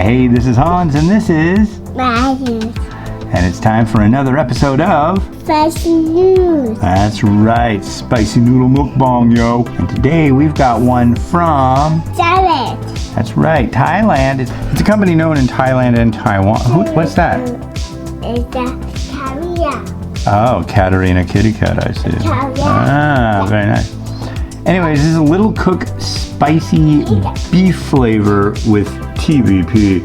Hey, this is Hans, and this is... Magnus. And it's time for another episode of... Spicy Noodles. That's right, Spicy Noodle Mukbang, yo. And today we've got one from... Thailand. That's right, Thailand. It's a company known in Thailand and Taiwan. What's that? It's a Korea. Oh, Katarina Kitty Cat, I see. Ah, very nice. Anyways, this is a Little Cook spicy beef flavor with TVP.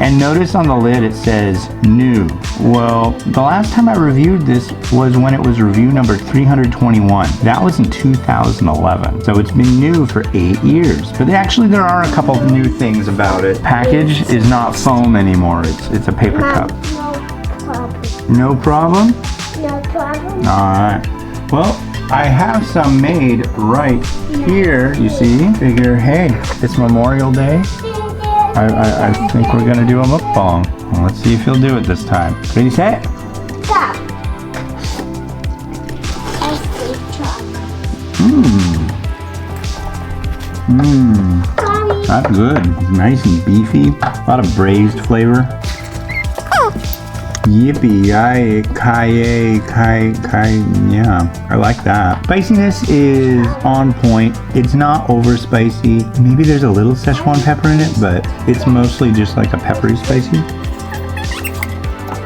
And notice on the lid it says new. Well, the last time I reviewed this was when it was review number 321. That was in 2011. So it's been new for 8 years. But actually there are a couple of new things about it. Package is not foam anymore. It's a paper cup. No problem. No problem? No problem. Alright. Well, I have some made right here, you see. Figure, hey, it's Memorial Day. I think we're gonna do a mukbang. Well, let's see if he'll do it this time. Ready, set? Stop. That's good. Nice and beefy. A lot of braised flavor. Yippee, yeah, I like that. Spiciness is on point. It's not over spicy. Maybe there's a little Szechuan pepper in it, but it's mostly just like a peppery spicy.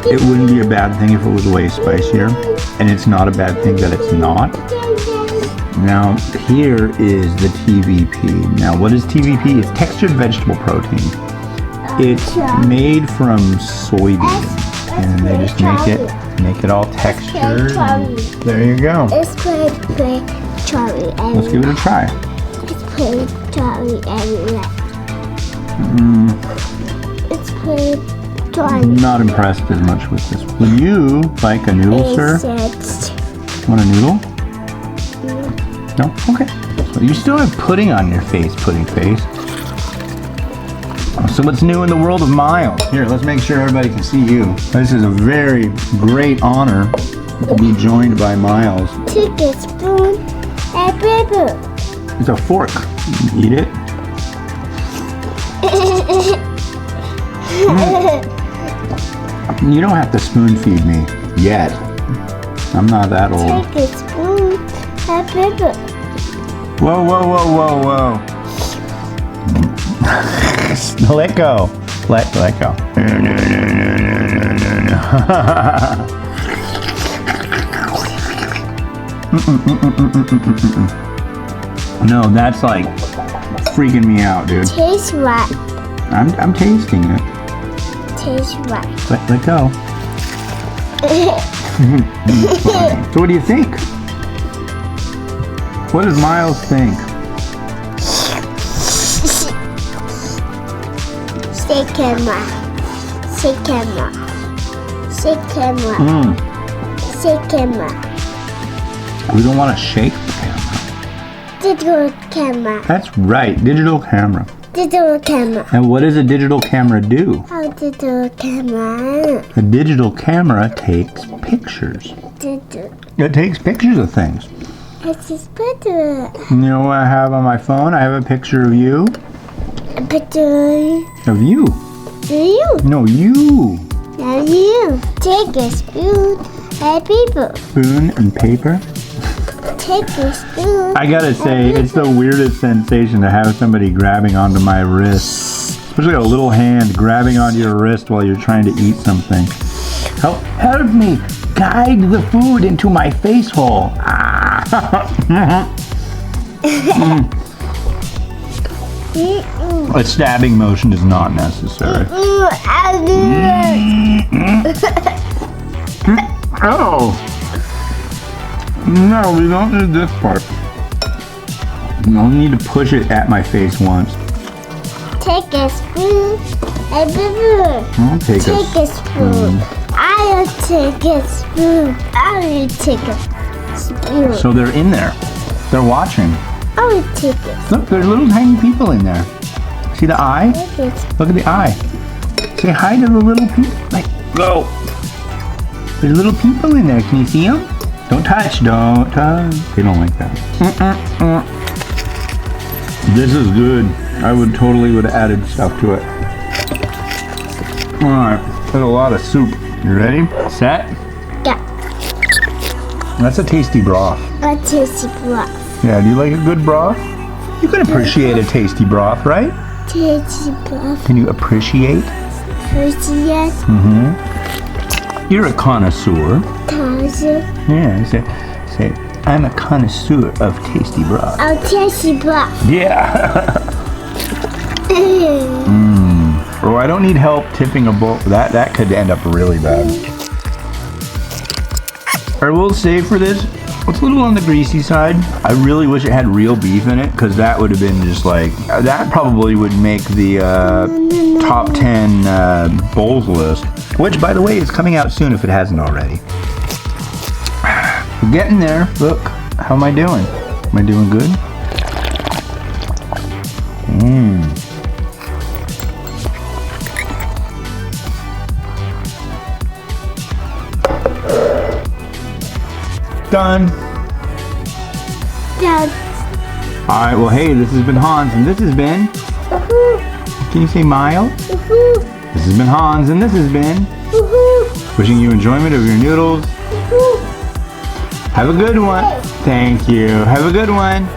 It wouldn't be a bad thing if it was way spicier, and it's not a bad thing that it's not. Now, here is the TVP. Now, what is TVP? It's textured vegetable protein. It's made from soybeans. And they just make it all textured. There you go. Let's play Charlie. Let's give it a try. Let's play Charlie and Let's play Charlie. Not impressed as much with this. Would you like a noodle, sir? Want a noodle? No? Okay. So you still have pudding on your face, pudding face. So what's new in the world of Miles? Here, let's make sure everybody can see you. This is a very great honor to be joined by Miles. Take a spoon and paper. It's a fork. Eat it. You don't have to spoon feed me yet. I'm not that old. Take a spoon and paper. Whoa, whoa, whoa, whoa, whoa. Let go. Let go. No, that's like freaking me out, dude. Tastes right. I'm tasting it. Tastes right. Let go. So what do you think? What does Miles think? Say camera. Say camera. Say camera. Say camera. We don't want to shake the camera. Digital camera. That's right, digital camera. Digital camera. And what does a digital camera do? How digital camera? A digital camera takes pictures. Digital. It takes pictures of things. It's just better. You know what I have on my phone? I have a picture of you. A picture Of you. of you. No, you. Now you. Take a spoon and paper. Spoon and paper. Take a spoon. I gotta say, it's the weirdest sensation to have somebody grabbing onto my wrist. Especially a little hand grabbing onto your wrist while you're trying to eat something. Help me guide the food into my face hole. A stabbing motion is not necessary. Oh! No, we don't need this part. You only need to push it at my face once. Take a spoon and paper. I'll take a spoon. I'll take a spoon. I'll take a spoon. So they're in there. They're watching. I'll take it. Look, there's little tiny people in there. See the eye? Look at the eye. Say hi to the little people. Like, go. There's little people in there. Can you see them? Don't touch. Don't touch. They don't like that. This is good. I would have added stuff to it. Alright, there's a lot of soup. You ready? Set? Yeah. That's a tasty broth. A tasty broth. Yeah, do you like a good broth? You can appreciate a tasty broth, right? Tasty broth. Can you appreciate? Appreciate. You're a connoisseur. Tasty. Yeah, say, I'm a connoisseur of tasty broth. A tasty broth. Yeah. Oh, I don't need help tipping a bowl. That could end up really bad. I will say for this, it's a little on the greasy side. I really wish it had real beef in it, because that would have been just like, that probably would make the top 10 bowls list. Which, by the way, is coming out soon if it hasn't already. We're getting there. Look, how am I doing? Am I doing good? Done. Dad. Alright, well hey, this has been Hans and this has been... Can you say Mile? This has been Hans and this has been... Wishing you enjoyment of your noodles. Have a good one. Thank you. Have a good one.